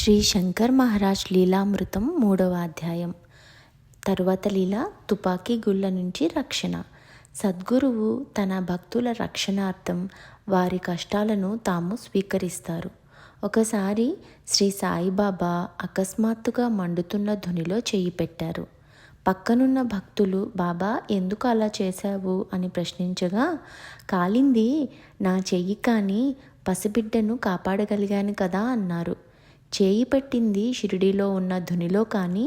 శ్రీ శంకర్ మహారాజ్ లీలామృతం 3వ అధ్యాయం. తరువాత లీల తుపాకీ గుళ్ళ నుంచి రక్షణ. సద్గురువు తన భక్తుల రక్షణార్థం వారి కష్టాలను తాము స్వీకరిస్తారు. ఒకసారి శ్రీ సాయిబాబా అకస్మాత్తుగా మండుతున్న ధునిలో చెయ్యి పెట్టారు. పక్కనున్న భక్తులు, బాబా ఎందుకు అలా చేశావు అని ప్రశ్నించగా, కాలింది నా చెయ్యి కానీ పసిబిడ్డను కాపాడగలిగాను కదా అన్నారు. చేయి పెట్టింది షిరిడీలో ఉన్న ధునిలో కానీ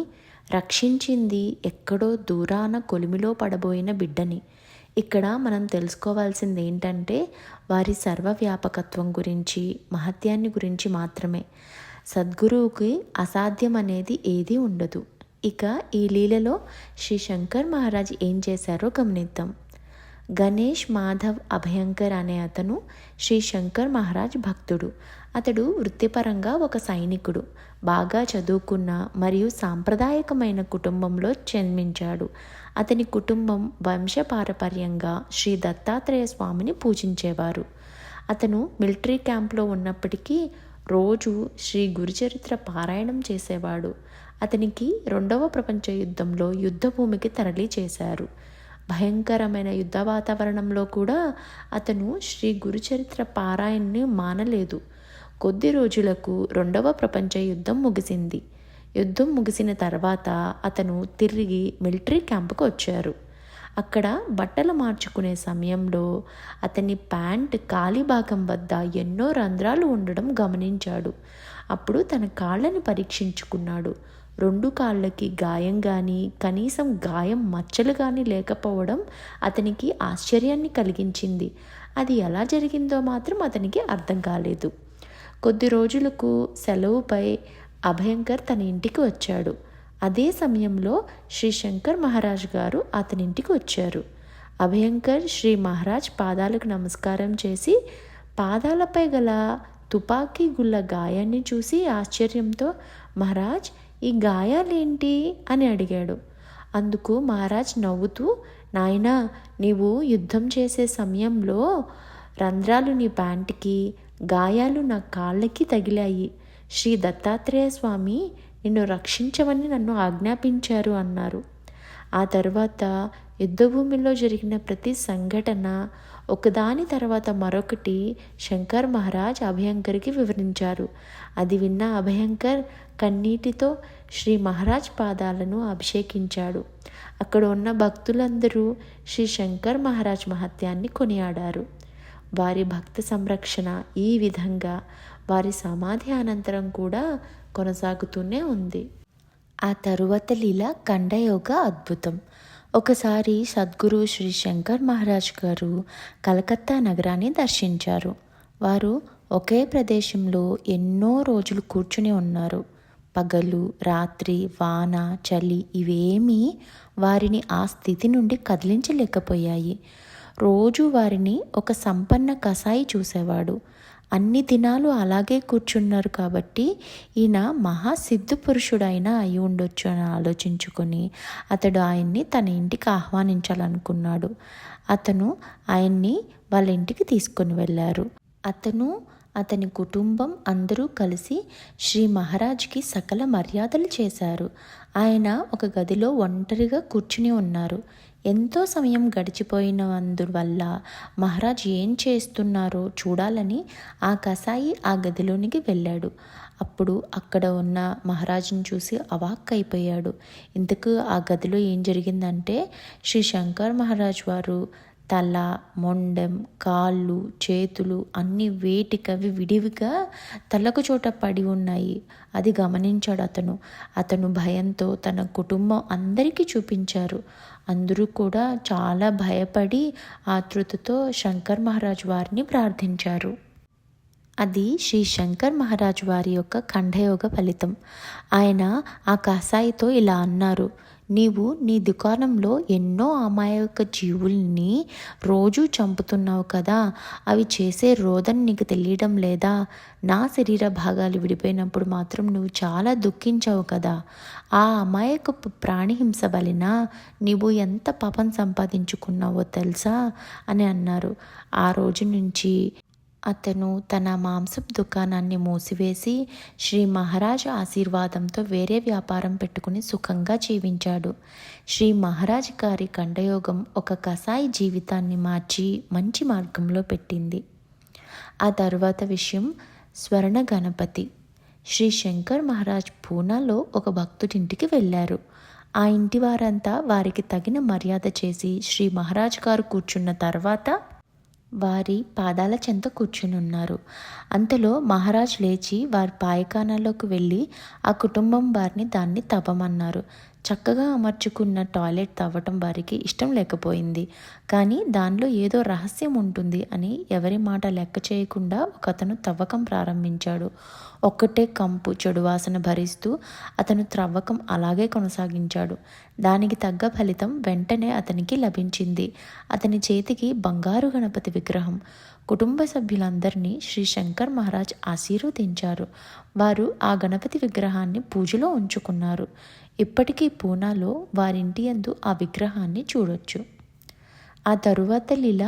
రక్షించింది ఎక్కడో దూరాన కొలిమిలో పడబోయిన బిడ్డని. ఇక్కడ మనం తెలుసుకోవాల్సింది ఏంటంటే వారి సర్వవ్యాపకత్వం గురించి, మహత్యాన్ని గురించి మాత్రమే. సద్గురువుకి అసాధ్యం అనేది ఏదీ ఉండదు. ఇక ఈ లీలలో శ్రీ శంకర్ మహారాజ్ ఏం చేశారో గమనిద్దాం. గణేష్ మాధవ్ అభయంకర్ అనే అతను శ్రీ శంకర్ మహారాజ్ భక్తుడు. అతడు వృత్తిపరంగా ఒక సైనికుడు. బాగా చదువుకున్న మరియు సాంప్రదాయకమైన కుటుంబంలో జన్మించాడు. అతని కుటుంబం వంశపారపర్యంగా శ్రీ దత్తాత్రేయ స్వామిని పూజించేవారు. అతను మిలిటరీ క్యాంప్లో ఉన్నప్పటికీ రోజు శ్రీ గురుచరిత్ర పారాయణం చేసేవాడు. అతనికి 2వ ప్రపంచ యుద్ధంలో యుద్ధభూమికి తరలి చేశారు. భయంకరమైన యుద్ధ వాతావరణంలో కూడా అతను శ్రీ గురుచరిత్ర పారాయణని మానలేదు. కొద్ది రోజులకు 2వ ప్రపంచ యుద్ధం ముగిసింది. యుద్ధం ముగిసిన తర్వాత అతను తిరిగి మిలిటరీ క్యాంపుకు వచ్చారు. అక్కడ బట్టలు మార్చుకునే సమయంలో అతని ప్యాంట్ కాలి భాగం వద్ద ఎన్నో రంధ్రాలు ఉండడం గమనించాడు. అప్పుడు తన కాళ్ళని పరీక్షించుకున్నాడు. 2 కాళ్ళకి గాయం కానీ, కనీసం గాయం మచ్చలు కానీ లేకపోవడం అతనికి ఆశ్చర్యాన్ని కలిగించింది. అది ఎలా జరిగిందో మాత్రం అతనికి అర్థం కాలేదు. కొద్ది రోజులకు సెలవుపై అభయంకర్ తన ఇంటికి వచ్చాడు. అదే సమయంలో శ్రీ శంకర్ మహారాజ్ గారు అతని ఇంటికి వచ్చారు. అభయంకర్ శ్రీ మహారాజ్ పాదాలకు నమస్కారం చేసి పాదాలపై గల తుపాకీ గుళ్ళ గాయాన్ని చూసి ఆశ్చర్యంతో, మహారాజ్ ఈ గాయాలేంటి అని అడిగాడు. అందుకు మహారాజ్ నవ్వుతూ, నాయనా, నీవు యుద్ధం చేసే సమయంలో రంధ్రాలు నీ ప్యాంటుకి, గాయాలు నా కాళ్ళకి తగిలాయి. శ్రీ దత్తాత్రేయ స్వామి నిన్ను రక్షించమని నన్ను ఆజ్ఞాపించారు అన్నారు. ఆ తర్వాత యుద్ధభూమిలో జరిగిన ప్రతి సంఘటన ఒకదాని తర్వాత మరొకటి శంకర్ మహారాజ్ అభయంకర్కి వివరించారు. అది విన్న అభయంకర్ కన్నీటితో శ్రీ మహారాజ్ పాదాలను అభిషేకించాడు. అక్కడ ఉన్న భక్తులందరూ శ్రీ శంకర్ మహారాజ్ మహత్యాన్ని కొనియాడారు. వారి భక్త సంరక్షణ ఈ విధంగా వారి సమాధి అనంతరం కూడా కొనసాగుతూనే ఉంది. ఆ తరువాత లీల ఖండయోగ అద్భుతం. ఒకసారి సద్గురు శ్రీ శంకర్ మహారాజ్ గారు కలకత్తా నగరాన్ని దర్శించారు. వారు ఒకే ప్రదేశంలో ఎన్నో రోజులు కూర్చుని ఉన్నారు. పగలు, రాత్రి, వాన, చలి ఇవేమీ వారిని ఆ స్థితి నుండి కదిలించలేకపోయాయి. రోజు వారిని ఒక సంపన్న కసాయి చూసేవాడు. అన్ని దినాలు అలాగే కూర్చున్నారు కాబట్టి ఈయన మహాసిద్ధ పురుషుడైనా అయి ఉండొచ్చు అని ఆలోచించుకొని అతడు ఆయన్ని తన ఇంటికి ఆహ్వానించాలనుకున్నాడు. అతను ఆయన్ని వాళ్ళ ఇంటికి తీసుకొని వెళ్ళారు. అతని కుటుంబం అందరూ కలిసి శ్రీ మహారాజ్కి సకల మర్యాదలు చేశారు. ఆయన ఒక గదిలో ఒంటరిగా కూర్చుని ఉన్నారు. ఎంతో సమయం గడిచిపోయినందువల్ల మహారాజ్ ఏం చేస్తున్నారో చూడాలని ఆ కసాయి ఆ గదిలోనికి వెళ్ళాడు. అప్పుడు అక్కడ ఉన్న మహారాజును చూసి అవాక్కైపోయాడు. ఇంతకు ఆ గదిలో ఏం జరిగిందంటే శ్రీ శంకర్ మహారాజ్ వారు తల, మొండెం, కాళ్ళు, చేతులు అన్నీ వేటికవి విడివిగా తలకు చోట పడి ఉన్నాయి. అది గమనించాడు అతను భయంతో తన కుటుంబం అందరికీ చూపించారు. అందరూ కూడా చాలా భయపడి ఆతృతతో శంకర్ మహారాజ్ వారిని ప్రార్థించారు. అది శ్రీ శంకర్ మహారాజ్ వారి యొక్క ఖండయోగ ఫలితం. ఆయన ఆ కసాయితో ఇలా అన్నారు, నీవు నీ దుకాణంలో ఎన్నో అమాయక జీవుల్ని రోజూ చంపుతున్నావు కదా, అవి చేసే రోదన నీకు తెలియడం లేదా? నా శరీర భాగాలు విడిపోయినప్పుడు మాత్రం నువ్వు చాలా దుఃఖించావు కదా. ఆ అమాయకపు ప్రాణిహింస వలన నీవు ఎంత పాపం సంపాదించుకున్నావో తెలుసా అని అన్నారు. ఆ రోజు నుంచి అతను తన మాంసపు దుకాణాన్ని మూసివేసి శ్రీ మహారాజ్ ఆశీర్వాదంతో వేరే వ్యాపారం పెట్టుకుని సుఖంగా జీవించాడు. శ్రీ మహారాజ్ గారి కండయోగం ఒక కసాయి జీవితాన్ని మార్చి మంచి మార్గంలో పెట్టింది. ఆ తర్వాత విషయం స్వర్ణ గణపతి. శ్రీ శంకర్ మహారాజ్ పూనాలో ఒక భక్తుడింటికి వెళ్ళారు. ఆ ఇంటి వారంతా వారికి తగిన మర్యాద చేసి శ్రీ మహారాజ్ గారు కూర్చున్న తర్వాత వారి పాదాల చెంత కూర్చునున్నారు. అంతలో మహారాజ్ లేచి వారి పాయఖానాలోకి వెళ్ళి ఆ కుటుంబం వారిని దాన్ని తవ్వమన్నారు. చక్కగా అమర్చుకున్న టాయిలెట్ తవ్వటం వారికి ఇష్టం లేకపోయింది. కానీ దానిలో ఏదో రహస్యం ఉంటుంది అని ఎవరి మాట లెక్క చేయకుండా ఒకతను తవ్వకం ప్రారంభించాడు. ఒక్కటే కంపు చెడు వాసన భరిస్తూ అతను త్రవ్వకం అలాగే కొనసాగించాడు. దానికి తగ్గ ఫలితం వెంటనే అతనికి లభించింది. అతని చేతికి బంగారు గణపతి విగ్రహం. కుటుంబ సభ్యులందరినీ శ్రీ శంకర్ మహారాజ్ ఆశీర్వదించారు. వారు ఆ గణపతి విగ్రహాన్ని పూజలో ఉంచుకున్నారు. ఇప్పటికీ పూనాలో వారింటి యందు ఆ విగ్రహాన్ని చూడొచ్చు. ఆ తరువాత లీల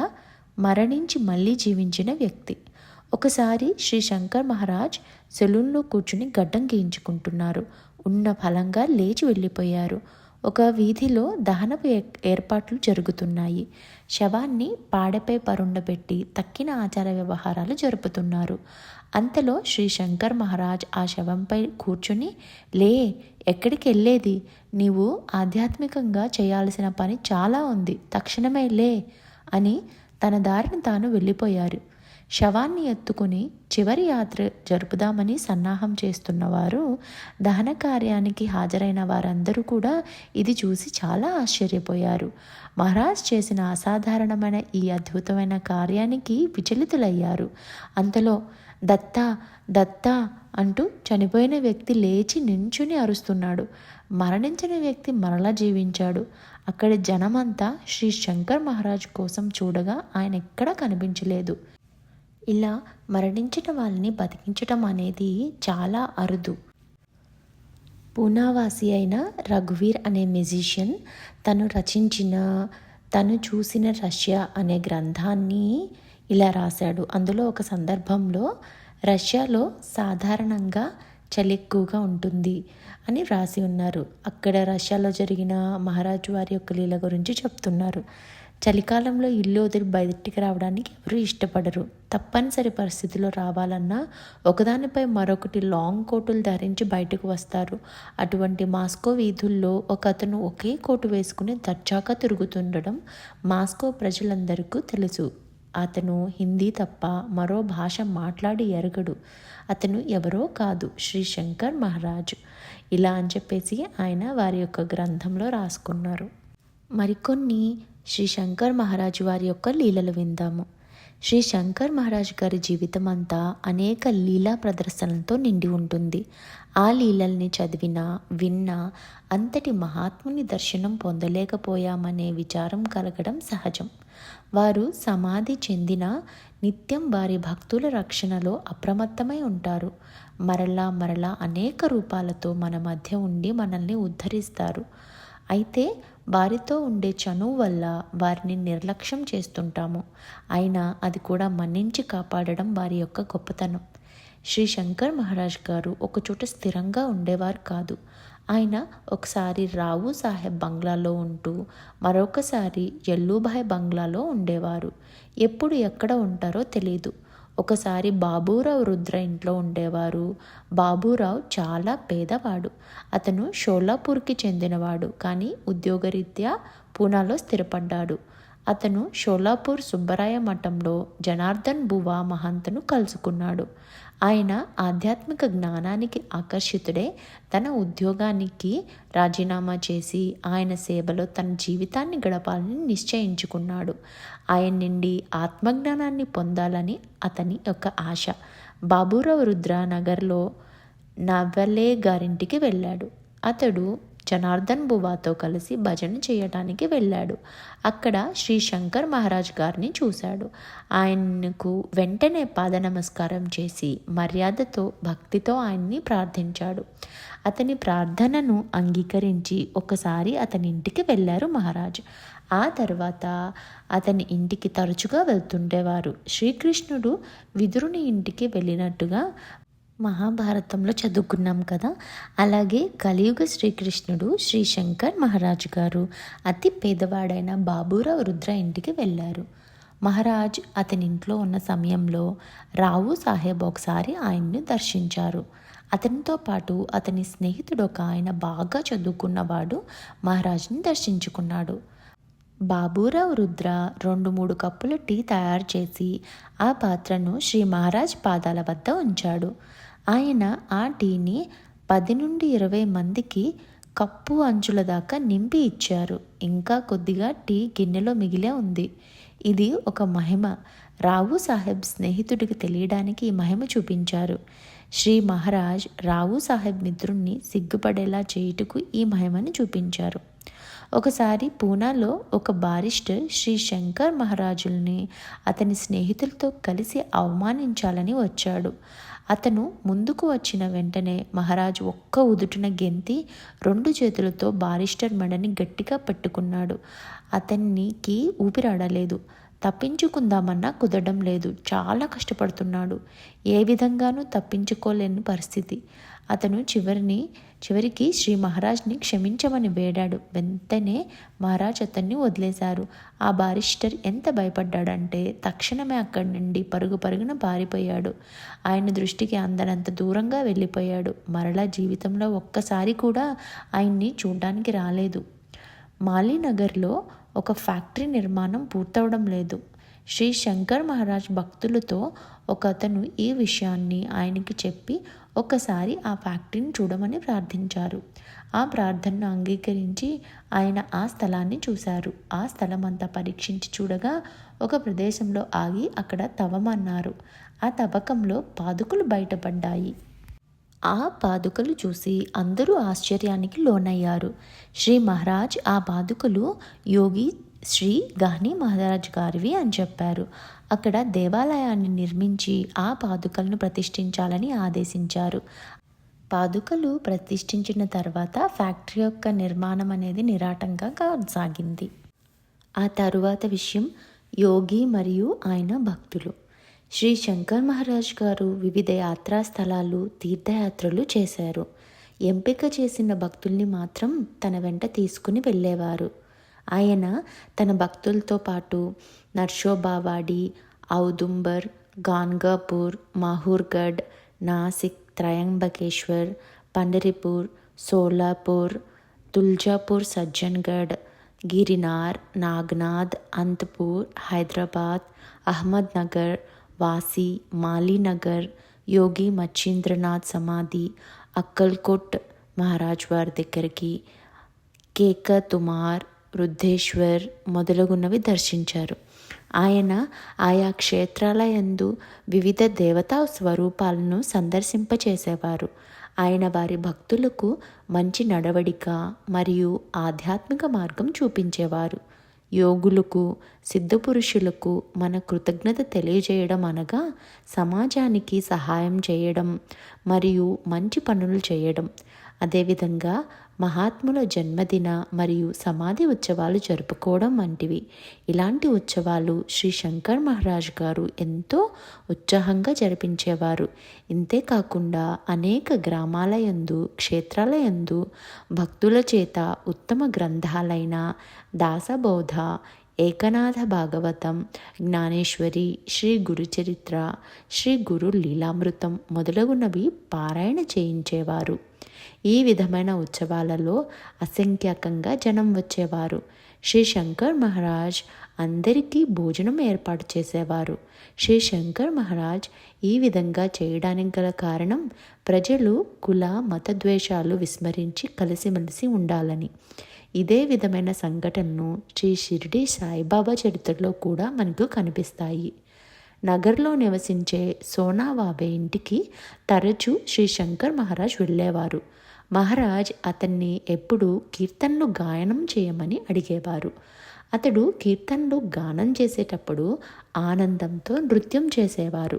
మరణించి మళ్ళీ జీవించిన వ్యక్తి. ఒకసారి శ్రీ శంకర్ మహారాజ్ సెలూన్లో కూర్చుని గడ్డం గీయించుకుంటున్నారు. ఉన్న ఫలంగా లేచి వెళ్ళిపోయారు. ఒక వీధిలో దహనపు ఏర్పాట్లు జరుగుతున్నాయి. శవాన్ని పాడెపై పరుండబెట్టి తక్కిన ఆచార వ్యవహారాలు జరుపుతున్నారు. అంతలో శ్రీ శంకర్ మహారాజ్ ఆ శవంపై కూర్చుని, లే, ఎక్కడికి వెళ్ళేది? నీవు ఆధ్యాత్మికంగా చేయాల్సిన పని చాలా ఉంది, తక్షణమే లే అని తన దారిని తాను వెళ్ళిపోయారు. శవాన్ని ఎత్తుకుని చివరి యాత్ర జరుపుదామని సన్నాహం చేస్తున్నవారు, దహన కార్యానికి హాజరైన వారందరూ కూడా ఇది చూసి చాలా ఆశ్చర్యపోయారు. మహారాజ్ చేసిన అసాధారణమైన ఈ అద్భుతమైన కార్యానికి విచలితులయ్యారు. అంతలో దత్తా దత్తా అంటూ చనిపోయిన వ్యక్తి లేచి నించుని అరుస్తున్నాడు. మరణించిన వ్యక్తి మరలా జీవించాడు. అక్కడి జనమంతా శ్రీ శంకర్ మహారాజ్ కోసం చూడగా ఆయన ఎక్కడా కనిపించలేదు. ఇలా మరణించిన వాళ్ళని బతికించటం అనేది చాలా అరుదు. పూనావాసి అయిన రఘువీర్ అనే మ్యూజిషియన్ తను చూసిన రష్యా అనే గ్రంథాన్ని ఇలా రాశాడు. అందులో ఒక సందర్భంలో రష్యాలో సాధారణంగా చలి ఎక్కువగా ఉంటుంది అని రాసి ఉన్నారు. అక్కడ రష్యాలో జరిగిన మహారాజు వారి యొక్క లీల గురించి చెప్తున్నారు. చలికాలంలో ఇల్లు వదిలి బయటికి రావడానికి ఎవరూ ఇష్టపడరు. తప్పనిసరి పరిస్థితిలో రావాలన్నా ఒకదానిపై మరొకటి లాంగ్ కోటులు ధరించి బయటకు వస్తారు. అటువంటి మాస్కో వీధుల్లో ఒక అతను ఒకే కోటు వేసుకుని దర్జాగా తిరుగుతుండడం మాస్కో ప్రజలందరికీ తెలుసు. అతను హిందీ తప్ప మరో భాష మాట్లాడి ఎరగడు. అతను ఎవరో కాదు, శ్రీ శంకర్ మహారాజ్. ఇలా అని చెప్పేసి ఆయన వారి యొక్క గ్రంథంలో రాసుకున్నారు. మరికొన్ని శ్రీ శంకర్ మహారాజు వారి యొక్క లీలలు విందాము. శ్రీ శంకర్ మహారాజ్ గారి జీవితం అంతా అనేక లీలా ప్రదర్శనలతో నిండి ఉంటుంది. ఆ లీలల్ని చదివినా విన్నా అంతటి మహాత్ముని దర్శనం పొందలేకపోయామనే విచారం కలగడం సహజం. వారు సమాధి చెందిన నిత్యం వారి భక్తుల రక్షణలో అప్రమత్తమై ఉంటారు. మరలా అనేక రూపాలతో మన మధ్య ఉండి మనల్ని ఉద్ధరిస్తారు. అయితే వారితో ఉండే చనువు వల్ల వారిని నిర్లక్ష్యం చేస్తుంటాము. అయినా అది కూడా మన్నించి కాపాడడం వారి యొక్క గొప్పతనం. శ్రీ శంకర్ మహారాజ్ గారు ఒకచోట స్థిరంగా ఉండేవారు కాదు. ఆయన ఒకసారి రావు సాహెబ్ బంగ్లాలో ఉంటూ మరొకసారి ఎల్లూభాయ్ బంగ్లాలో ఉండేవారు. ఎప్పుడు ఎక్కడ ఉంటారో తెలీదు. ఒకసారి బాబూరావు రుద్ర ఇంట్లో ఉండేవారు. బాబూరావు చాలా పేదవాడు. అతను షోలాపూర్కి చెందినవాడు, కానీ ఉద్యోగరీత్యా పూనాలో స్థిరపడ్డాడు. అతను షోలాపూర్ సుబ్బరాయ మఠంలో జనార్దన్ బువా మహంతను కలుసుకున్నాడు. ఆయన ఆధ్యాత్మిక జ్ఞానానికి ఆకర్షితుడే తన ఉద్యోగానికి రాజీనామా చేసి ఆయన సేవలో తన జీవితాన్ని గడపాలని నిశ్చయించుకున్నాడు. ఆయన నుండి ఆత్మజ్ఞానాన్ని పొందాలని అతని యొక్క ఆశ. బాబూరావు రుద్ర నగర్లో నవలే గారింటికి వెళ్ళాడు. అతడు జనార్దన్ బువాతో కలిసి భజన చేయటానికి వెళ్ళాడు. అక్కడ శ్రీ శంకర్ మహారాజ్ గారిని చూశాడు. ఆయనకు వెంటనే పాద నమస్కారం చేసి మర్యాదతో భక్తితో ఆయన్ని ప్రార్థించాడు. అతని ప్రార్థనను అంగీకరించి ఒకసారి అతని ఇంటికి వెళ్ళారు మహారాజ్. ఆ తర్వాత అతని ఇంటికి తరచుగా వెళ్తుండేవారు. శ్రీకృష్ణుడు విదురుని ఇంటికి వెళ్ళినట్టుగా మహాభారతంలో చదువుకున్నాం కదా. అలాగే కలియుగ శ్రీకృష్ణుడు శ్రీ శంకర్ మహారాజు గారు అతి పేదవాడైన బాబూరావు రుద్ర ఇంటికి వెళ్ళారు. మహారాజ్ అతని ఇంట్లో ఉన్న సమయంలో రావు సాహెబ్ ఒకసారి ఆయన్ని దర్శించారు. అతనితో పాటు అతని స్నేహితుడు ఒక ఆయన బాగా చదువుకున్నవాడు మహారాజ్ని దర్శించుకున్నాడు. బాబూరావు రుద్ర 2-3 కప్పుల టీ తయారు చేసి ఆ పాత్రను శ్రీ మహారాజ్ పాదాల వద్ద ఉంచాడు. ఆయన ఆ టీని 10-20 మందికి కప్పు అంచుల దాకా నింపి ఇచ్చారు. ఇంకా కొద్దిగా టీ గిన్నెలో మిగిలే ఉంది. ఇది ఒక మహిమ. రావు సాహెబ్ స్నేహితుడికి తెలియడానికి ఈ మహిమ చూపించారు. శ్రీ మహారాజ్ రావు సాహెబ్ మిత్రుణ్ణి సిగ్గుపడేలా చేయుటకు ఈ మహిమను చూపించారు. ఒకసారి పూనాలో ఒక బారిస్టర్ శ్రీ శంకర్ మహారాజుల్ని అతని స్నేహితులతో కలిసి అవమానించాలని వచ్చాడు. అతను ముందుకు వచ్చిన వెంటనే మహారాజు ఒక్క ఉదుటున గెంతి 2 చేతులతో బారిస్టర్ మెడని గట్టిగా పట్టుకున్నాడు. అతనికి ఊపిరాడలేదు. తప్పించుకుందామన్నా కుదరడం లేదు. చాలా కష్టపడుతున్నాడు. ఏ విధంగానూ తప్పించుకోలేని పరిస్థితి. అతను చివరికి శ్రీ మహారాజ్ని క్షమించమని వేడాడు. వెంటనే మహారాజ్ అతన్ని వదిలేశారు. ఆ బారిస్టర్ ఎంత భయపడ్డాడంటే తక్షణమే అక్కడి నుండి పరుగున పారిపోయాడు. ఆయన దృష్టికి అందనంత దూరంగా వెళ్ళిపోయాడు. మరలా జీవితంలో ఒక్కసారి కూడా ఆయన్ని చూడ్డానికి రాలేదు. మాలీనగర్లో ఒక ఫ్యాక్టరీ నిర్మాణం పూర్తవడం లేదు. శ్రీ శంకర్ మహారాజ్ భక్తులతో ఒక అతను ఈ విషయాన్ని ఆయనకి చెప్పి ఒకసారి ఆ ఫ్యాక్టరీని చూడమని ప్రార్థించారు. ఆ ప్రార్థనను అంగీకరించి ఆయన ఆ స్థలాన్ని చూశారు. ఆ స్థలం అంతా పరీక్షించి చూడగా ఒక ప్రదేశంలో ఆగి అక్కడ తవ్వమన్నారు. ఆ తవ్వకంలో పాదుకలు బయటపడ్డాయి. ఆ పాదుకలు చూసి అందరూ ఆశ్చర్యానికి లోనయ్యారు. శ్రీ మహారాజ్ ఆ పాదుకలు యోగి శ్రీ గహ్ని మహారాజ్ గారివి అని చెప్పారు. అక్కడ దేవాలయాన్ని నిర్మించి ఆ పాదుకలను ప్రతిష్ఠించాలని ఆదేశించారు. పాదుకలు ప్రతిష్ఠించిన తర్వాత ఫ్యాక్టరీ యొక్క నిర్మాణం అనేది నిరాటంగా కొనసాగింది. ఆ తరువాత విషయం యోగి మరియు ఆయన భక్తులు. శ్రీ శంకర్ మహారాజ్ గారు వివిధ యాత్రా స్థలాలు, తీర్థయాత్రలు చేశారు. ఎంపిక చేసిన భక్తుల్ని మాత్రం తన వెంట తీసుకుని వెళ్ళేవారు. ఆయన తన భక్తులతో పాటు నర్సోబావాడి, ఔదుంబర్, గాన్గాపూర్, మాహూర్గఢ్, నాసిక్, త్రయంబకేశ్వర్, పండరిపూర్, సోలాపూర్, తుల్జాపూర్, సజ్జన్గఢ్, గిరినార్, నాగ్నాథ్, అంతపూర్, హైదరాబాద్, అహ్మద్నగర్, వాసి, మాలీనగర్, యోగి మచ్చింద్రనాథ్ సమాధి, అక్కల్కోట్ మహారాజ్ వారి దగ్గరికి, కేక తుమార్, వృద్ధేశ్వర్ మొదలగున్నవి దర్శించారు. ఆయన ఆయా క్షేత్రాల యందు వివిధ దేవతా స్వరూపాలను సందర్శింపచేసేవారు. ఆయన వారి భక్తులకు మంచి నడవడిక మరియు ఆధ్యాత్మిక మార్గం చూపించేవారు. యోగులకు, సిద్ధపురుషులకు మన కృతజ్ఞత తెలియజేయడం అనగా సమాజానికి సహాయం చేయడం మరియు మంచి పనులు చేయడం. అదేవిధంగా మహాత్ముల జన్మదిన మరియు సమాధి ఉత్సవాలు జరుపుకోవడం వంటివి. ఇలాంటి ఉత్సవాలు శ్రీ శంకర్ మహారాజ్ గారు ఎంతో ఉత్సాహంగా జరిపించేవారు. ఇంతేకాకుండా అనేక గ్రామాల యందు, క్షేత్రాల యందు భక్తుల చేత ఉత్తమ గ్రంథాలైన దాసబోధ, ఏకనాథ భాగవతం, జ్ఞానేశ్వరి, శ్రీ గురుచరిత్ర, శ్రీ గురు లీలామృతం మొదలగునవి పారాయణ చేయించేవారు. ఈ విధమైన ఉత్సవాలలో అసంఖ్యాకంగా జనం వచ్చేవారు. శ్రీ శంకర్ మహారాజ్ అందరికీ భోజనం ఏర్పాటు చేసేవారు. శ్రీ శంకర్ మహారాజ్ ఈ విధంగా చేయడానికి గల కారణం ప్రజలు కుల మత ద్వేషాలు విస్మరించి కలిసిమెలిసి ఉండాలని. ఇదే విధమైన సంఘటనను శ్రీ షిరిడి సాయిబాబా చరిత్రలో కూడా మనకు కనిపిస్తాయి. నగర్లో నివసించే సోనావాబే ఇంటికి తరచూ శ్రీ శంకర్ మహారాజ్ వెళ్ళేవారు. మహారాజ్ అతన్ని ఎప్పుడూ కీర్తనలు గాయనం చేయమని అడిగేవారు. అతడు కీర్తనలు గానం చేసేటప్పుడు ఆనందంతో నృత్యం చేసేవారు.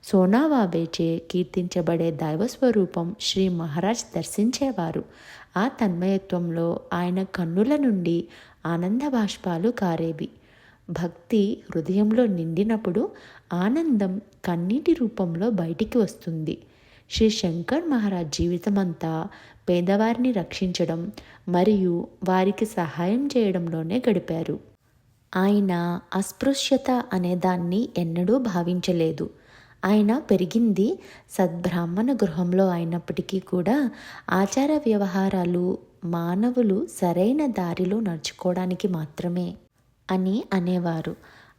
సోనావాబేచే కీర్తించబడే దైవస్వరూపం శ్రీ మహారాజ్ దర్శించేవారు. ఆ తన్మయత్వంలో ఆయన కన్నుల నుండి ఆనంద బాష్పాలు కారేవి. భక్తి హృదయంలో నిండినప్పుడు ఆనందం కన్నీటి రూపంలో బయటికి వస్తుంది. శ్రీ శంకర్ మహారాజ్ జీవితమంతా పేదవారిని రక్షించడం మరియు వారికి సహాయం చేయడంలోనే గడిపారు. ఆయన అస్పృశ్యత అనే దాన్ని ఎన్నడూ భావించలేదు. ఆయన పెరిగింది సద్బ్రాహ్మణ గృహంలో అయినప్పటికీ కూడా ఆచార వ్యవహారాలు మానవులు సరైన దారిలో నడుచుకోవడానికి మాత్రమే అని అనేవారు.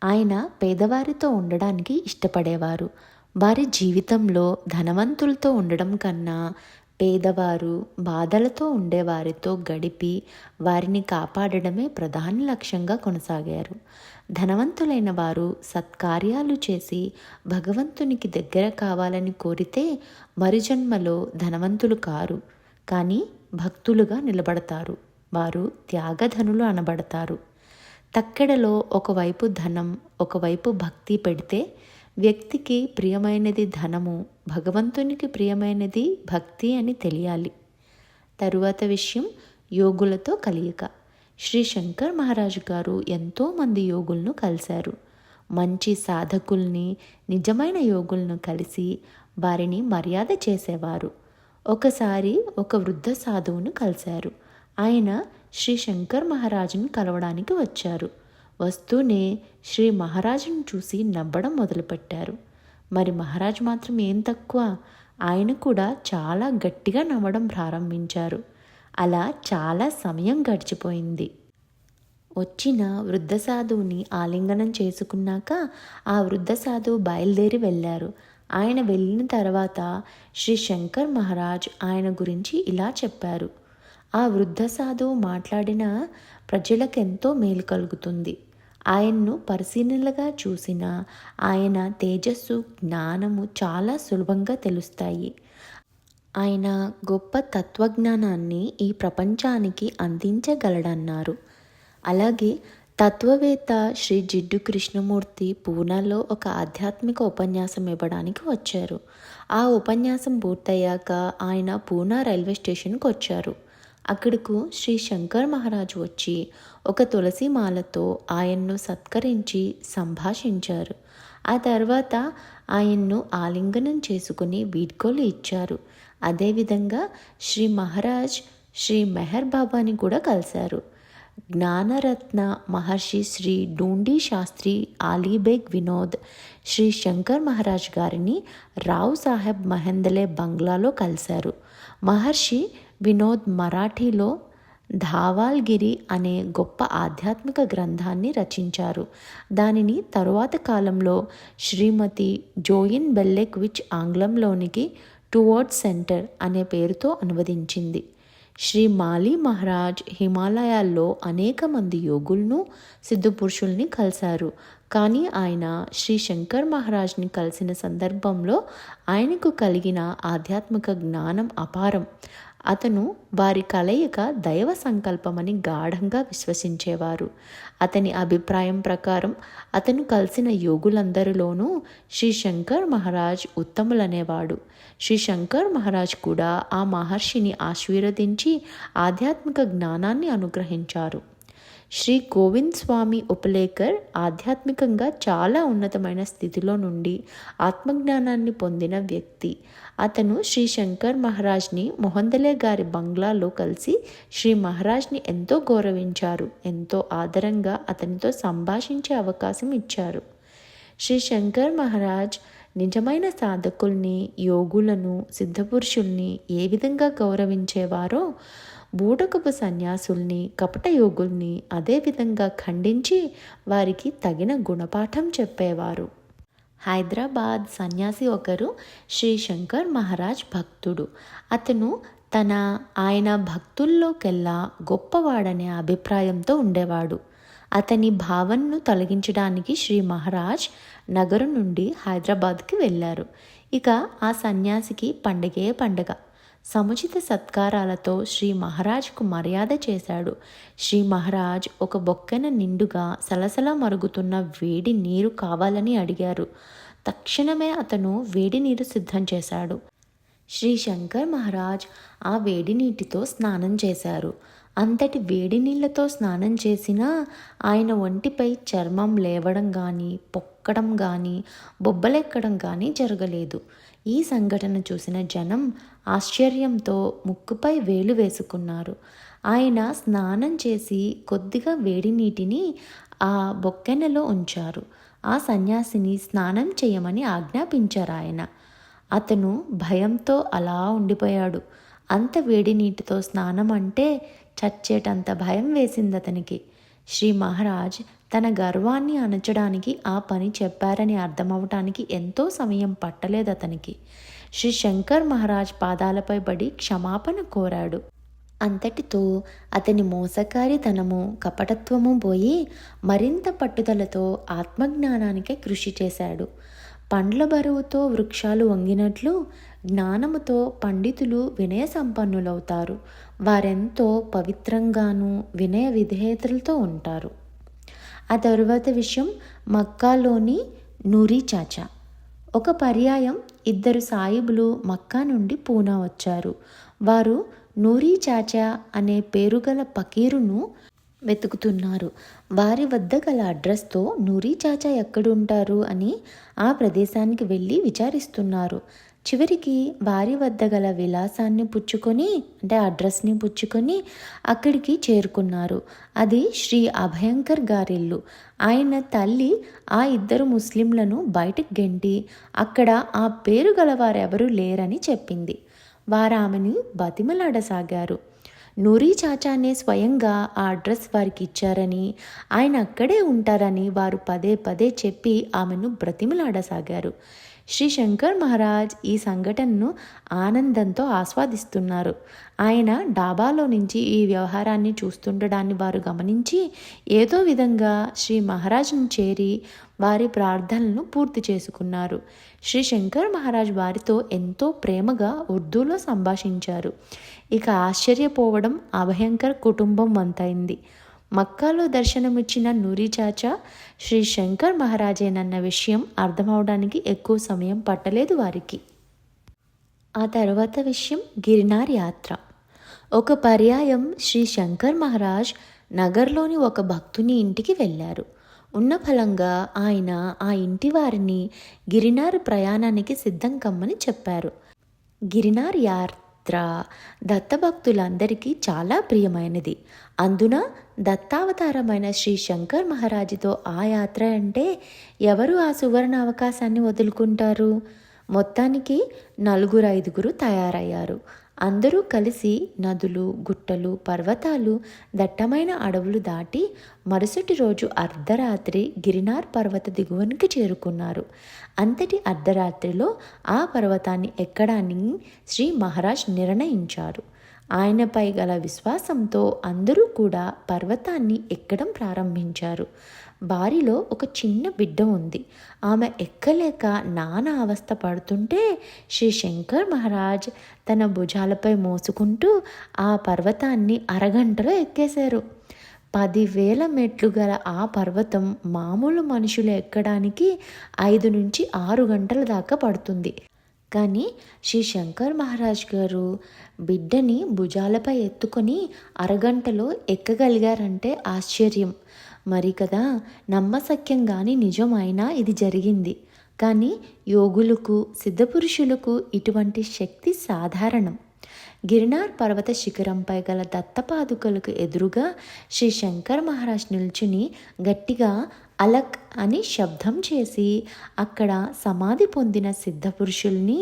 ఆయన పేదవారితో ఉండడానికి ఇష్టపడేవారు. వారి జీవితంలో ధనవంతులతో ఉండడం కన్నా పేదవారు బాధలతో ఉండేవారితో గడిపి వారిని కాపాడడమే ప్రధాన లక్ష్యంగా కొనసాగారు. ధనవంతులైన వారు సత్కార్యాలు చేసి భగవంతునికి దగ్గర కావాలని కోరితే మరుజన్మలో ధనవంతులు కారు, కానీ భక్తులుగా నిలబడతారు. వారు త్యాగధనులు అనబడతారు. తక్కెడలో ఒకవైపు ధనం, ఒకవైపు భక్తి పెడితే వ్యక్తికి ప్రియమైనది ధనము, భగవంతునికి ప్రియమైనది భక్తి అని తెలియాలి. తరువాత విషయం యోగులతో కలియక. శ్రీ శంకర్ మహారాజు గారు ఎంతోమంది యోగులను కలిశారు. మంచి సాధకుల్ని, నిజమైన యోగులను కలిసి వారిని మర్యాద చేసేవారు. ఒకసారి ఒక వృద్ధ సాధువును కలిశారు. ఆయన శ్రీ శంకర్ మహారాజును కలవడానికి వచ్చారు. వస్తూనే శ్రీ మహారాజును చూసి నవ్వడం మొదలుపెట్టారు. మరి మహారాజు మాత్రం ఏం తక్కువ, ఆయన కూడా చాలా గట్టిగా నవ్వడం ప్రారంభించారు. అలా చాలా సమయం గడిచిపోయింది. వచ్చిన వృద్ధ సాధువుని ఆలింగనం చేసుకున్నాక ఆ వృద్ధ సాధువు బయలుదేరి వెళ్ళారు. ఆయన వెళ్ళిన తర్వాత శ్రీ శంకర్ మహారాజ్ ఆయన గురించి ఇలా చెప్పారు. ఆ వృద్ధ సాధువు మాట్లాడిన ప్రజలకెంతో మేలు కలుగుతుంది. ఆయన్ను పరిశీలనగా చూసిన ఆయన తేజస్సు, జ్ఞానము చాలా సులభంగా తెలుస్తాయి. ఆయన గొప్ప తత్వజ్ఞానాన్ని ఈ ప్రపంచానికి అందించగలడన్నారు. అలాగే తత్వవేత్త శ్రీ జిడ్డు కృష్ణమూర్తి పూనాలో ఒక ఆధ్యాత్మిక ఉపన్యాసం ఇవ్వడానికి వచ్చారు. ఆ ఉపన్యాసం పూర్తయ్యాక ఆయన పూనా రైల్వే స్టేషన్కి వచ్చారు. అక్కడకు శ్రీ శంకర్ మహారాజు వచ్చి ఒక తులసి మాలతో ఆయన్ను సత్కరించి సంభాషించారు. ఆ తర్వాత ఆయన్ను ఆలింగనం చేసుకుని వీడ్కోలు ఇచ్చారు. అదేవిధంగా శ్రీ మహారాజ్ శ్రీ మెహర్ బాబాని కూడా కలిశారు. జ్ఞానరత్న మహర్షి శ్రీ డూండి శాస్త్రి ఆలీబేగ్ వినోద్ శ్రీ శంకర్ మహారాజ్ గారిని రావ్ సాహెబ్ మహెందలే బంగ్లాలో కలిశారు. మహర్షి వినోద్ మరాఠీలో ధావాల్గిరి అనే గొప్ప ఆధ్యాత్మిక గ్రంథాన్ని రచించారు. దానిని తరువాత కాలంలో శ్రీమతి జోయిన్ బెల్లెక్విచ్ ఆంగ్లంలోనికి టువర్డ్స్ సెంటర్ అనే పేరుతో అనువదించింది. శ్రీ మాలీ మహారాజ్ హిమాలయాల్లో అనేక మంది యోగులను, సిద్ధపురుషుల్ని కలిశారు. కానీ ఆయన శ్రీ శంకర్ మహారాజ్ని కలిసిన సందర్భంలో ఆయనకు కలిగిన ఆధ్యాత్మిక జ్ఞానం అపారం. అతను వారి కలయిక దైవ సంకల్పమని గాఢంగా విశ్వసించేవారు. అతని అభిప్రాయం ప్రకారం అతను కలిసిన యోగులందరిలోనూ శ్రీ శంకర్ మహారాజ్ ఉత్తములనేవాడు. శ్రీ శంకర్ మహారాజ్ కూడా ఆ మహర్షిని ఆశీర్వదించి ఆధ్యాత్మిక జ్ఞానాన్ని అనుగ్రహించారు. శ్రీ గోవింద్ స్వామి ఉపలేకర్ ఆధ్యాత్మికంగా చాలా ఉన్నతమైన స్థితిలో నుండి ఆత్మజ్ఞానాన్ని పొందిన వ్యక్తి. అతను శ్రీ శంకర్ మహారాజ్ని మొహందలే గారి బంగ్లాలో కలిసి శ్రీ మహారాజ్ని ఎంతో గౌరవించారు. ఎంతో ఆదరంగా అతనితో సంభాషించే అవకాశం ఇచ్చారు. శ్రీ శంకర్ మహారాజ్ నిజమైన సాధకుల్ని, యోగులను, సిద్ధపురుషుల్ని ఏ విధంగా గౌరవించేవారో బూటకపు సన్యాసుల్ని, కపట యోగుల్ని అదేవిధంగా ఖండించి వారికి తగిన గుణపాఠం చెప్పేవారు. హైదరాబాద్ సన్యాసి ఒకరు శ్రీ శంకర్ మహారాజ్ భక్తుడు. అతను ఆయన భక్తుల్లోకెల్లా గొప్పవాడనే అభిప్రాయంతో ఉండేవాడు. అతని భావనను తొలగించడానికి శ్రీ మహారాజ్ నగరం నుండి హైదరాబాద్కి వెళ్ళారు. ఇక ఆ సన్యాసికి పండగే పండగ. సముచిత సత్కారాలతో శ్రీ మహారాజ్కు మర్యాద చేశాడు. శ్రీ మహారాజ్ ఒక బొక్కెన నిండుగా సలసల మరుగుతున్న వేడి నీరు కావాలని అడిగారు. తక్షణమే అతను వేడి నీరు సిద్ధం చేశాడు. శ్రీ శంకర్ మహారాజ్ ఆ వేడి నీటితో స్నానం చేశారు. అంతటి వేడి నీళ్లతో స్నానం చేసినా ఆయన ఒంటిపై చర్మం లేవడం కానీ, పొక్కడం కానీ, బొబ్బలెక్కడం కానీ జరగలేదు. ఈ సంఘటన చూసిన జనం ఆశ్చర్యంతో ముక్కుపై వేలు వేసుకున్నారు. ఆయన స్నానం చేసి కొద్దిగా వేడి నీటిని ఆ బొక్కెనలో ఉంచారు. ఆ సన్యాసిని స్నానం చేయమని ఆజ్ఞాపించారు ఆయన. అతను భయంతో అలా ఉండిపోయాడు. అంత వేడి నీటితో స్నానం అంటే చచ్చేటంత భయం వేసింది అతనికి. శ్రీ మహారాజ్ తన గర్వాన్ని అణచడానికి ఆ పని చెప్పారని అర్థమవటానికి ఎంతో సమయం పట్టలేదు అతనికి. శ్రీ శంకర్ మహారాజ్ పాదాలపై పడి క్షమాపణ కోరాడు. అంతటితో అతని మోసకారితనము, కపటత్వము పోయి మరింత పట్టుదలతో ఆత్మజ్ఞానానికే కృషి చేశాడు. పండ్ల బరువుతో వృక్షాలు వంగినట్లు జ్ఞానముతో పండితులు వినయ సంపన్నులవుతారు. వారెంతో పవిత్రంగాను వినయ విధేయతలతో ఉంటారు. ఆ తరువాత విషయం మక్కాలోని నూరీ చాచా. ఒక పర్యాయం 2 సాయిబులు మక్కా నుండి పూనా వచ్చారు. వారు నూరీ చాచా అనే పేరుగల పకీరును వెతుకుతున్నారు. వారి వద్ద గల అడ్రస్తో నూరీ చాచా ఎక్కడుంటారు అని ఆ ప్రదేశానికి వెళ్ళి విచారిస్తున్నారు. చివరికి వారి వద్ద గల విలాసాన్ని పుచ్చుకొని, అంటే అడ్రస్ని పుచ్చుకొని అక్కడికి చేరుకున్నారు. అది శ్రీ అభయంకర్ గారిల్లు. ఆయన తల్లి ఆ 2 ముస్లింలను బయటకు గెంటి అక్కడ ఆ పేరు గల వారెవరూ లేరని చెప్పింది. వారు ఆమెని బతిమలాడసాగారు. నూరీ చాచానే స్వయంగా ఆ అడ్రస్ వారికి ఇచ్చారని, ఆయన అక్కడే ఉంటారని వారు పదే పదే చెప్పి ఆమెను బ్రతిమలాడసాగారు. శ్రీ శంకర్ మహారాజ్ ఈ సంఘటనను ఆనందంతో ఆస్వాదిస్తున్నారు. ఆయన డాబాలో నుంచి ఈ వ్యవహారాన్ని చూస్తుండడాన్ని వారు గమనించి ఏదో విధంగా శ్రీ మహారాజ్ను చేరి వారి ప్రార్థనలను పూర్తి చేసుకున్నారు. శ్రీ శంకర్ మహారాజ్ వారితో ఎంతో ప్రేమగా ఉర్దూలో సంభాషించారు. ఇక ఆశ్చర్యపోవడం అభయంకర్ కుటుంబం వంతైంది. మక్కాలో దర్శనమిచ్చిన నూరీ చాచా శ్రీ శంకర్ మహారాజేనన్న విషయం అర్థమవడానికి ఎక్కువ సమయం పట్టలేదు వారికి. ఆ తర్వాత విషయం గిరినార్ యాత్ర. ఒక పర్యాయం శ్రీ శంకర్ మహారాజ్ నగర్లోని ఒక భక్తుని ఇంటికి వెళ్ళారు. ఉన్న ఫలంగా ఆయన ఆ ఇంటి వారిని గిరినార్ ప్రయాణానికి సిద్ధం కమ్మని చెప్పారు. గిరినార్ యాత్ర దత్తభక్తులందరికీ చాలా ప్రియమైనది. అందున దత్తావతారమైన శ్రీ శంకర్ మహారాజుతో ఆ యాత్ర అంటే ఎవరు ఆ సువర్ణ అవకాశాన్ని వదులుకుంటారు? మొత్తానికి 4-5 తయారయ్యారు. అందరూ కలిసి నదులు, గుట్టలు, పర్వతాలు, దట్టమైన అడవులు దాటి మరుసటి రోజు అర్ధరాత్రి గిరినార్ పర్వత దిగువనికి చేరుకున్నారు. అంతటి అర్ధరాత్రిలో ఆ పర్వతాన్ని ఎక్కడాన్ని శ్రీ మహారాజ్ నిర్ణయించారు. ఆయనపై గల విశ్వాసంతో అందరూ కూడా పర్వతాన్ని ఎక్కడం ప్రారంభించారు. వారిలో ఒక చిన్న బిడ్డ ఉంది. ఆమె ఎక్కలేక నానా అవస్థ పడుతుంటే శ్రీ శంకర్ మహారాజ్ తన భుజాలపై మోసుకుంటూ ఆ పర్వతాన్ని అరగంటలో ఎక్కేశారు. 10,000 మెట్లు గల ఆ పర్వతం మామూలు మనుషులు ఎక్కడానికి 5 నుంచి 6 గంటల దాకా పడుతుంది. కానీ శ్రీ శంకర్ మహారాజ్ గారు బిడ్డని భుజాలపై ఎత్తుకొని అరగంటలో ఎక్కగలిగారంటే ఆశ్చర్యం. మరి కదా, నమ్మశక్యం కానీ నిజమైనా ఇది జరిగింది. కానీ యోగులకు, సిద్ధపురుషులకు ఇటువంటి శక్తి సాధారణం. గిరినార్ పర్వత శిఖరంపై గల దత్తపాదుకలకు ఎదురుగా శ్రీ శంకర్ మహారాజ్ నిల్చుని గట్టిగా అలక్ అని శబ్దం చేసి అక్కడ సమాధి పొందిన సిద్ధపురుషుల్ని,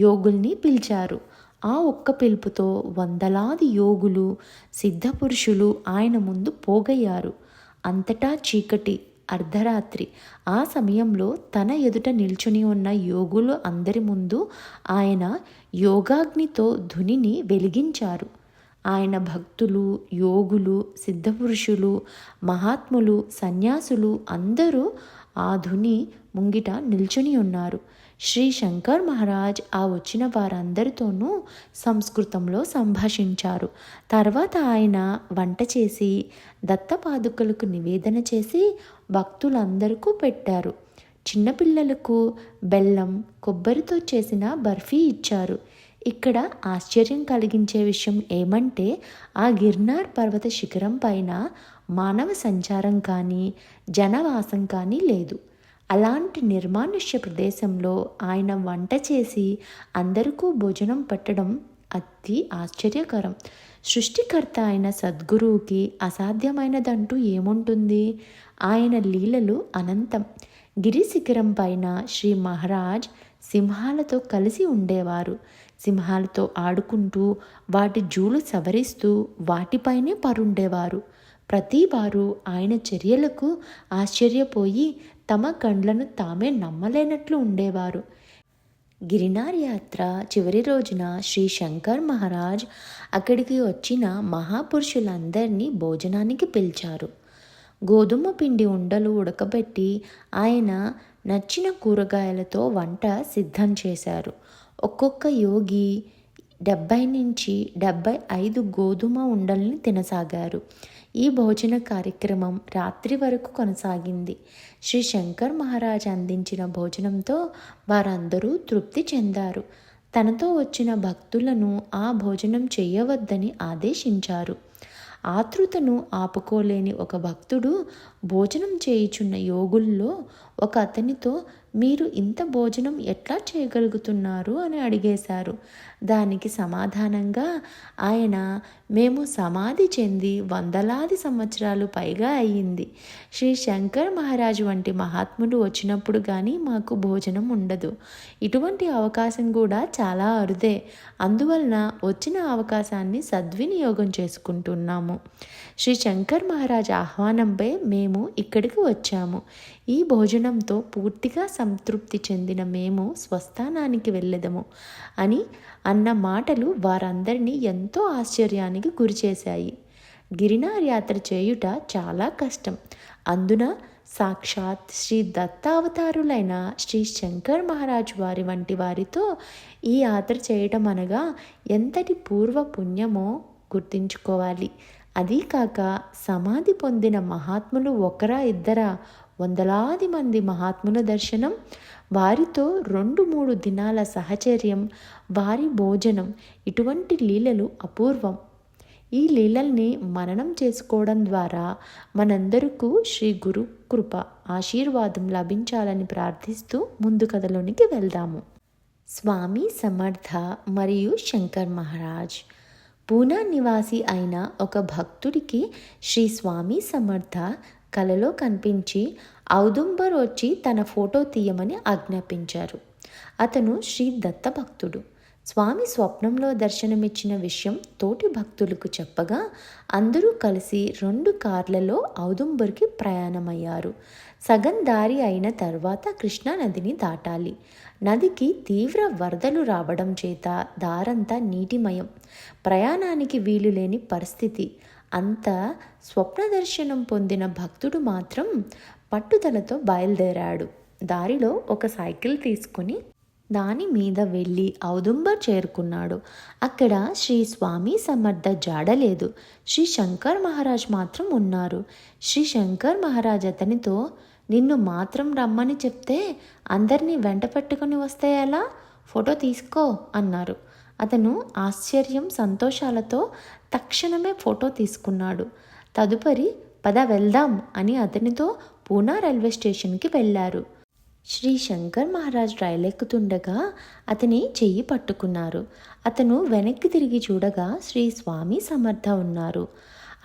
యోగుల్ని పిలిచారు. ఆ ఒక్క పిలుపుతో వందలాది యోగులు, సిద్ధపురుషులు ఆయన ముందు పోగయ్యారు. అంతటా చీకటి, అర్ధరాత్రి. ఆ సమయంలో తన ఎదుట నిల్చుని ఉన్న యోగులు అందరి ముందు ఆయన యోగాగ్నితో ధునిని వెలిగించారు. ఆయన భక్తులు, యోగులు, సిద్ధపురుషులు, మహాత్ములు, సన్యాసులు అందరూ ఆ ధుని ముంగిట నిల్చుని ఉన్నారు. శ్రీ శంకర్ మహారాజ్ ఆ వచ్చిన వారందరితోనూ సంస్కృతంలో సంభాషించారు. తర్వాత ఆయన వంట చేసి దత్తపాదుకలకు నివేదన చేసి భక్తులందరికీ పెట్టారు. చిన్నపిల్లలకు బెల్లం, కొబ్బరితో చేసిన బర్ఫీ ఇచ్చారు. ఇక్కడ ఆశ్చర్యం కలిగించే విషయం ఏమంటే ఆ గిర్నార్ పర్వత శిఖరం పైన మానవ సంచారం కానీ జనవాసం కానీ లేదు. అలాంటి నిర్మానుష్య ప్రదేశంలో ఆయన వంట చేసి అందరికీ భోజనం పెట్టడం అతి ఆశ్చర్యకరం. సృష్టికర్త అయిన సద్గురువుకి అసాధ్యమైనదంటూ ఏముంటుంది? ఆయన లీలలు అనంతం. గిరి శిఖరం పైన శ్రీ మహారాజ్ సింహాలతో కలిసి ఉండేవారు. సింహాలతో ఆడుకుంటూ వాటి జూలు సవరిస్తూ వాటిపైనే పరుండేవారు. ప్రతివారు ఆయన చర్యలకు ఆశ్చర్యపోయి తమ కండ్లను తామే నమ్మలేనట్లు ఉండేవారు. గిరినార్ యాత్ర చివరి రోజున శ్రీ శంకర్ మహారాజ్ అక్కడికి వచ్చిన మహాపురుషులందరినీ భోజనానికి పిలిచారు. గోధుమ పిండి ఉండలు ఉడకబెట్టి ఆయన నచ్చిన కూరగాయలతో వంట సిద్ధం చేశారు. ఒక్కొక్క యోగి 70 నుంచి 75 గోధుమ ఉండల్ని తినసాగారు. ఈ భోజన కార్యక్రమం రాత్రి వరకు కొనసాగింది. శ్రీ శంకర్ మహారాజ్ అందించిన భోజనంతో వారందరూ తృప్తి చెందారు. తనతో వచ్చిన భక్తులను ఆ భోజనం చేయవద్దని ఆదేశించారు. ఆతృతను ఆపుకోలేని ఒక భక్తుడు భోజనం చేయుచున్న యోగుల్లో ఒక అతనితో, మీరు ఇంత భోజనం ఎట్లా చేయగలుగుతున్నారు అని అడిగేశారు. దానికి సమాధానంగా ఆయన, మేము సమాధి చెంది వందలాది సంవత్సరాలు పైగా అయ్యింది. శ్రీ శంకర్ మహారాజు వంటి మహాత్ములు వచ్చినప్పుడు కానీ మాకు భోజనం ఉండదు. ఇటువంటి అవకాశం కూడా చాలా అరుదే. అందువలన వచ్చిన అవకాశాన్ని సద్వినియోగం చేసుకుంటున్నాము. శ్రీ శంకర్ మహారాజ్ ఆహ్వానంపై మేము ఇక్కడికి వచ్చాము. ఈ భోజనంతో పూర్తిగా సంతృప్తి చెందిన మేము స్వస్థానానికి వెళ్ళెదము అని అన్న మాటలు వారందరినీ ఎంతో ఆశ్చర్యానికి గురిచేశాయి. గిరినార్ యాత్ర చేయుట చాలా కష్టం. అందున సాక్షాత్ శ్రీ దత్తావతారులైన శ్రీ శంకర్ మహారాజ్ వారి వంటి వారితో ఈ యాత్ర చేయటం అనగా ఎంతటి పూర్వ పుణ్యమో గుర్తుంచుకోవాలి. అదీ కాక సమాధి పొందిన మహాత్ములు ఒకరా ఇద్దరా, వందలాది మంది మహాత్ముల దర్శనం, వారితో 2-3 దినాల సహచర్యం, వారి భోజనం, ఇటువంటి లీలలు అపూర్వం. ఈ లీలల్ని మననం చేసుకోవడం ద్వారా మనందరికీ శ్రీ గురు కృప ఆశీర్వాదం లభించాలని ప్రార్థిస్తూ ముందు కథలోనికి వెళ్దాము. స్వామి సమర్థ మరియు శంకర్ మహారాజ్. పూనా నివాసి అయిన ఒక భక్తుడికి శ్రీ స్వామి సమర్థ కలలో కనిపించి ఔదుంబర్ వచ్చి తన ఫోటో తీయమని ఆజ్ఞాపించారు. అతను శ్రీ దత్త భక్తుడు. స్వామి స్వప్నంలో దర్శనమిచ్చిన విషయం తోటి భక్తులకు చెప్పగా అందరూ కలిసి 2 కార్లలో ఔదుంబర్కి ప్రయాణమయ్యారు. సగం దారి అయిన తర్వాత కృష్ణా నదిని దాటాలి. నదికి తీవ్ర వరదలు రావడం చేత దారంతా నీటిమయం. ప్రయాణానికి వీలులేని పరిస్థితి. అంత స్వప్న దర్శనం పొందిన భక్తుడు మాత్రం పట్టుదలతో బయలుదేరాడు. దారిలో ఒక సైకిల్ తీసుకుని దాని మీద వెళ్ళి ఔదుంబర్ చేరుకున్నాడు. అక్కడ శ్రీ స్వామి సమర్థ జాడలేదు. శ్రీ శంకర్ మహారాజ్ మాత్రం ఉన్నారు. శ్రీ శంకర్ మహారాజ్ అతనితో, నిన్ను మాత్రం రమ్మని చెప్తే అందరినీ వెంట పెట్టుకుని వస్తే ఎలా? ఫోటో తీసుకో అన్నారు. అతను ఆశ్చర్యం సంతోషాలతో తక్షణమే ఫోటో తీసుకున్నాడు. తదుపరి పద వెళ్దాం అని అతనితో పూనా రైల్వే స్టేషన్కి వెళ్ళారు. శ్రీ శంకర్ మహారాజ్ రైలు ఎక్కుతుండగా అతని చెయ్యి పట్టుకున్నారు. అతను వెనక్కి తిరిగి చూడగా శ్రీ స్వామి సమర్థ ఉన్నారు.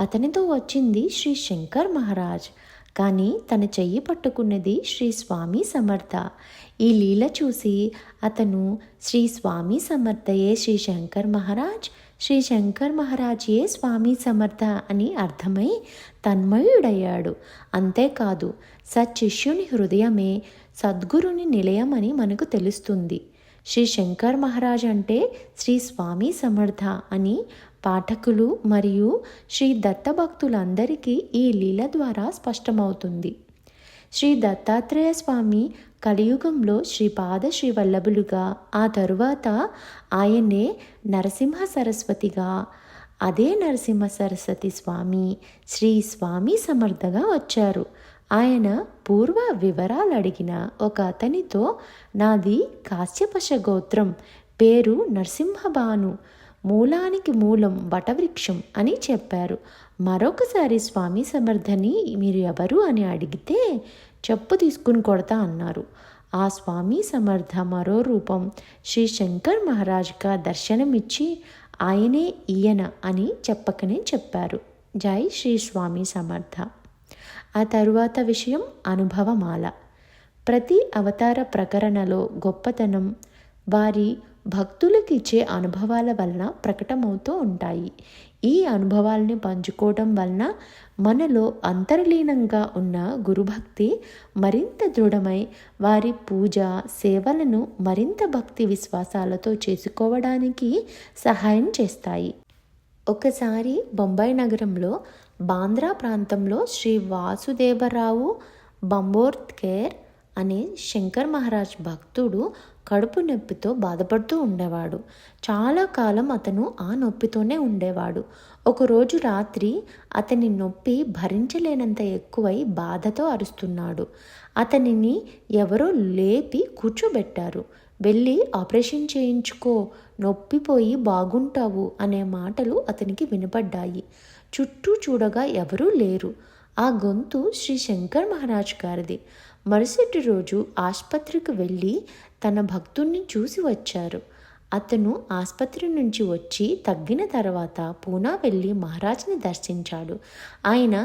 అతనితో వచ్చింది శ్రీ శంకర్ మహారాజ్, కానీ తన చెయ్యి పట్టుకున్నది శ్రీ స్వామి సమర్థ. ఈ లీల చూసి అతను శ్రీ స్వామి సమర్థయే శ్రీ శంకర్ మహారాజ్, శ్రీ శంకర్ మహారాజే స్వామి సమర్థ అని అర్థమై తన్మయుడయ్యాడు. అంతేకాదు, సచ్చిష్యుని హృదయమే సద్గురుని నిలయం అని మనకు తెలుస్తుంది. శ్రీ శంకర్ మహారాజ్ అంటే శ్రీ స్వామి సమర్థ అని పాఠకులు మరియు శ్రీ దత్త భక్తులందరికీ ఈ లీల ద్వారా స్పష్టమవుతుంది. శ్రీ దత్తాత్రేయ స్వామి కలియుగంలో శ్రీపాద శ్రీవల్లభులుగా, ఆ తరువాత ఆయనే నరసింహ సరస్వతిగా, అదే నరసింహ సరస్వతి స్వామి శ్రీ స్వామి సమర్థగా వచ్చారు. ఆయన పూర్వ వివరాలు అడిగిన ఒక అతనితో, నాది కాశ్యపశ గోత్రం, పేరు నరసింహభాను, మూలానికి మూలం వటవృక్షం అని చెప్పారు. మరొకసారి స్వామి సమర్థని మీరు ఎవరు అని అడిగితే చెప్పు తీసుకుని కొడతా అన్నారు. ఆ స్వామి సమర్థ మరో రూపం శ్రీ శంకర్ మహారాజ్గా దర్శనమిచ్చి ఆయనే ఈయన అని చెప్పకనే చెప్పారు. జై శ్రీ స్వామి సమర్థ. ఆ తరువాత విషయం అనుభవమాల. ప్రతి అవతార ప్రకరణలో గొప్పతనం వారి భక్తులకు ఇచ్చే అనుభవాల వలన ప్రకటమవుతూ ఉంటాయి. ఈ అనుభవాల్ని పంచుకోవడం వలన మనలో అంతర్లీనంగా ఉన్న గురుభక్తి మరింత దృఢమై వారి పూజ సేవలను మరింత భక్తి విశ్వాసాలతో చేసుకోవడానికి సహాయం చేస్తాయి. ఒకసారి బొంబాయి నగరంలో బాంద్రా ప్రాంతంలో శ్రీ వాసుదేవరావు బంబోర్కేర్ అనే శంకర్ మహారాజ్ భక్తుడు కడుపు నొప్పితో బాధపడుతూ ఉండేవాడు. చాలా కాలం అతను ఆ నొప్పితోనే ఉండేవాడు. ఒకరోజు రాత్రి అతని నొప్పి భరించలేనంత ఎక్కువై బాధతో అరుస్తున్నాడు. అతనిని ఎవరో లేపి కూర్చోబెట్టారు. వెళ్ళి ఆపరేషన్ చేయించుకో, నొప్పిపోయి బాగుంటావు అనే మాటలు అతనికి వినపడ్డాయి. చుట్టూ చూడగా ఎవరూ లేరు. ఆ గొంతు శ్రీ శంకర్ మహారాజ్ గారిది. మరుసటి రోజు ఆసుపత్రికి వెళ్ళి తన భక్తుణ్ణి చూసి వచ్చారు. అతను ఆసుపత్రి నుంచి వచ్చి తగ్గిన తర్వాత పూనా వెళ్ళి మహారాజ్ని దర్శించాడు. ఆయన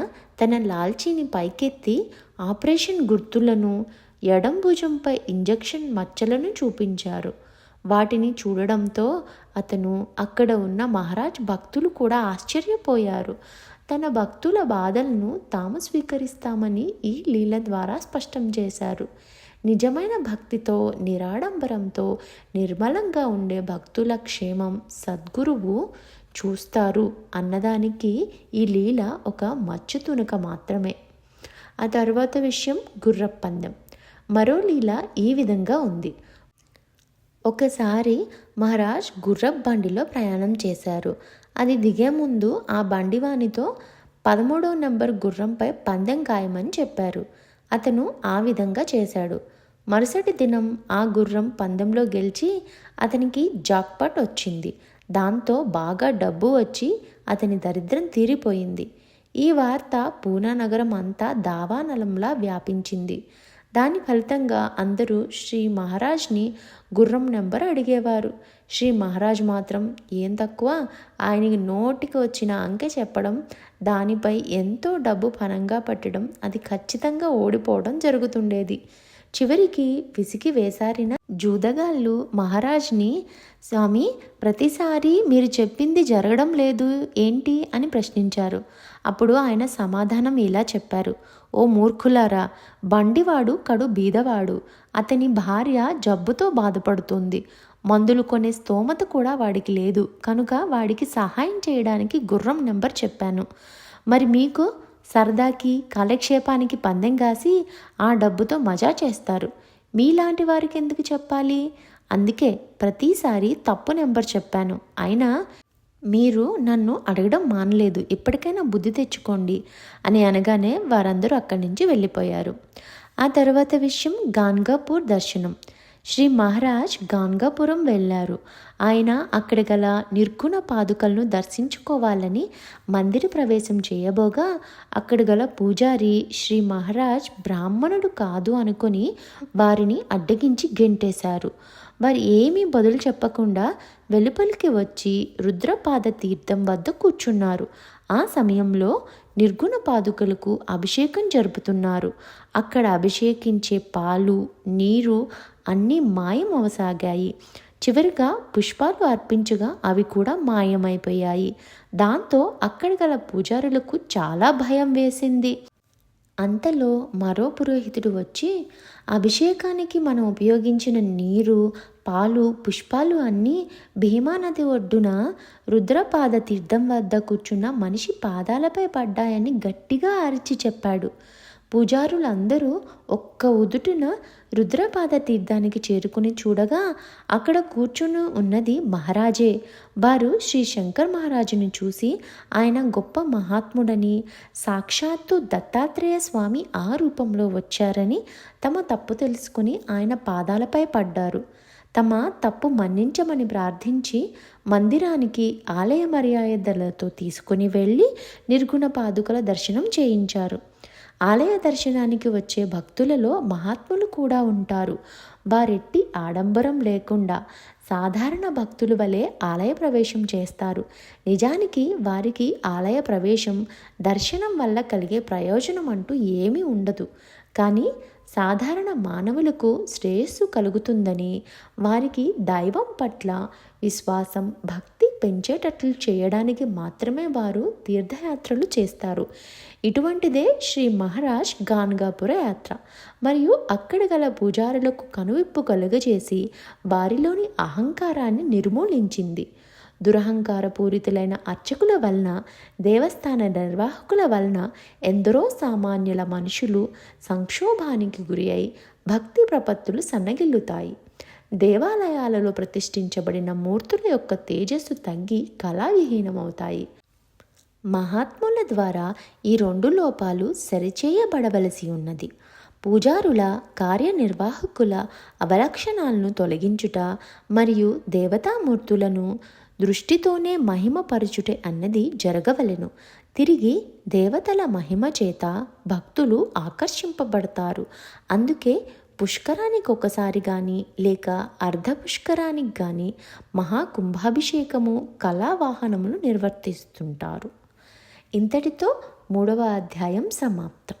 తన లాల్చీని పైకెత్తి ఆపరేషన్ గుర్తులను, ఎడం భుజంపై ఇంజెక్షన్ మచ్చలను చూపించారు. వాటిని చూడడంతో అతను, అక్కడ ఉన్న మహారాజ్ భక్తులు కూడా ఆశ్చర్యపోయారు. తన భక్తుల బాధలను తాము స్వీకరిస్తామని ఈ లీల ద్వారా స్పష్టం చేశారు. నిజమైన భక్తితో, నిరాడంబరంతో, నిర్మలంగా ఉండే భక్తుల క్షేమం సద్గురువు చూస్తారు అన్నదానికి ఈ లీల ఒక మచ్చు తునక మాత్రమే. ఆ తర్వాత విషయం గుర్రపందెం. మరో లీల ఈ విధంగా ఉంది. ఒకసారి మహారాజ్ గుర్రపు బండిలో ప్రయాణం చేశారు. అది దిగే ముందు ఆ బండివానితో 13వ నెంబర్ గుర్రంపై పందెం ఖాయమని చెప్పారు. అతను ఆ విధంగా చేశాడు. మరుసటి దినం ఆ గుర్రం పందెంలో గెలిచి అతనికి జాక్పాట్ వచ్చింది. దాంతో బాగా డబ్బు వచ్చి అతని దరిద్రం తీరిపోయింది. ఈ వార్త పూనా నగరం అంతా దావానలంలా వ్యాపించింది. దాని ఫలితంగా అందరూ శ్రీ మహారాజ్ని గుర్రం నెంబర్ అడిగేవారు. శ్రీ మహారాజ్ మాత్రం ఏం తక్కువ, ఆయనకి నోటికి వచ్చిన అంకె చెప్పడం, దానిపై ఎంతో డబ్బు పనంగా పెట్టడం, అది ఖచ్చితంగా ఓడిపోవడం జరుగుతుండేది. చివరికి విసిగి వేసారిన జూదగాళ్ళు మహారాజ్ని, స్వామి ప్రతిసారి మీరు చెప్పింది జరగడం లేదు ఏంటి అని ప్రశ్నించారు. అప్పుడు ఆయన సమాధానం ఇలా చెప్పారు. ఓ మూర్ఖులారా, బండివాడు కడు బీదవాడు. అతని భార్య జబ్బుతో బాధపడుతుంది. మందులు కొనే స్తోమత కూడా వాడికి లేదు. కనుక వాడికి సహాయం చేయడానికి గుర్రం నెంబర్ చెప్పాను. మరి మీకు సరదాకి కాలక్షేపానికి పందెం కాసి ఆ డబ్బుతో మజా చేస్తారు. మీలాంటి వారికి ఎందుకు చెప్పాలి? అందుకే ప్రతిసారి తప్పు నెంబర్ చెప్పాను. అయినా మీరు నన్ను అడగడం మానలేదు. ఇప్పటికైనా బుద్ధి తెచ్చుకోండి అని అనగానే వారందరూ అక్కడి నుంచి వెళ్ళిపోయారు. ఆ తర్వాత విషయం గాన్గాపూర్ దర్శనం. శ్రీ మహారాజ్ గాన్గాపురం వెళ్ళారు. ఆయన అక్కడ గల నిర్గుణ పాదుకలను దర్శించుకోవాలని మందిర ప్రవేశం చేయబోగా అక్కడ గల పూజారి శ్రీ మహారాజ్ బ్రాహ్మణుడు కాదు అనుకొని వారిని అడ్డగించి గెంటేశారు. వారు ఏమీ బదులు చెప్పకుండా వెలుపలికి వచ్చి రుద్రపాద తీర్థం వద్ద కూర్చున్నారు. ఆ సమయంలో నిర్గుణ పాదుకలకు అభిషేకం జరుపుతున్నారు. అక్కడ అభిషేకించే పాలు, నీరు అన్నీ మాయమవసాగాయి. చివరిగా పుష్పాలు అర్పించగా అవి కూడా మాయమైపోయాయి. దాంతో అక్కడ గల పూజారులకు చాలా భయం వేసింది. అంతలో మరో పురోహితుడు వచ్చి, అభిషేకానికి మనం ఉపయోగించిన నీరు, పాలు, పుష్పాలు అన్నీ భీమానది ఒడ్డున రుద్రపాద తీర్థం వద్ద కూర్చున్న మనిషి పాదాలపై పడ్డాయని గట్టిగా అరిచి చెప్పాడు. పూజారులందరూ ఒక్క ఉదుటున రుద్రపాద తీర్థానికి చేరుకుని చూడగా అక్కడ కూర్చుని ఉన్నది మహారాజే. వారు శ్రీ శంకర్ మహారాజుని చూసి ఆయన గొప్ప మహాత్ముడని, సాక్షాత్తు దత్తాత్రేయ స్వామి ఆ రూపంలో వచ్చారని తమ తప్పు తెలుసుకుని ఆయన పాదాలపై పడ్డారు. తమ తప్పు మన్నించమని ప్రార్థించి మందిరానికి ఆలయ మర్యాదలతో తీసుకుని వెళ్ళి నిర్గుణ పాదుకల దర్శనం చేయించారు. ఆలయ దర్శనానికి వచ్చే భక్తులలో మహాత్ములు కూడా ఉంటారు. వారెట్టి ఆడంబరం లేకుండా సాధారణ భక్తుల వలె ఆలయ ప్రవేశం చేస్తారు. నిజానికి వారికి ఆలయ ప్రవేశం, దర్శనం వల్ల కలిగే ప్రయోజనం అంటూ ఏమీ ఉండదు. కానీ సాధారణ మానవులకు శ్రేయస్సు కలుగుతుందని, వారికి దైవం పట్ల విశ్వాసం, భక్తి పెంచేటట్లు చేయడానికి మాత్రమే వారు తీర్థయాత్రలు చేస్తారు. ఇటువంటిదే శ్రీ మహారాజ్ గాన్గాపుర యాత్ర. మరియు అక్కడ గల పూజారులకు కనువిప్పు కలుగజేసి వారిలోని అహంకారాన్ని నిర్మూలించింది. దురహంకారపూరితులైన అర్చకుల వలన, దేవస్థాన నిర్వాహకుల వలన ఎందరో సామాన్యుల మనుషులు సంక్షోభానికి గురి అయి భక్తి ప్రపత్తులు సన్నగిల్లుతాయి. దేవాలయాలలో ప్రతిష్ఠించబడిన మూర్తుల యొక్క తేజస్సు తగ్గి కళావిహీనమవుతాయి. మహాత్ముల ద్వారా ఈ రెండు లోపాలు సరిచేయబడవలసి ఉన్నది. పూజారుల, కార్యనిర్వాహకుల అవలక్షణాలను తొలగించుట మరియు దేవతామూర్తులను దృష్టితోనే మహిమపరచుటే అన్నది జరగవలెను. తిరిగి దేవతల మహిమ చేత భక్తులు ఆకర్షింపబడతారు. అందుకే పుష్కరానికి ఒకసారి కానీ లేక అర్ధ పుష్కరానికి కానీ మహాకుంభాభిషేకము, కళావాహనములు నిర్వర్తిస్తుంటారు. ఇంతటితో 3వ అధ్యాయం సమాప్తం.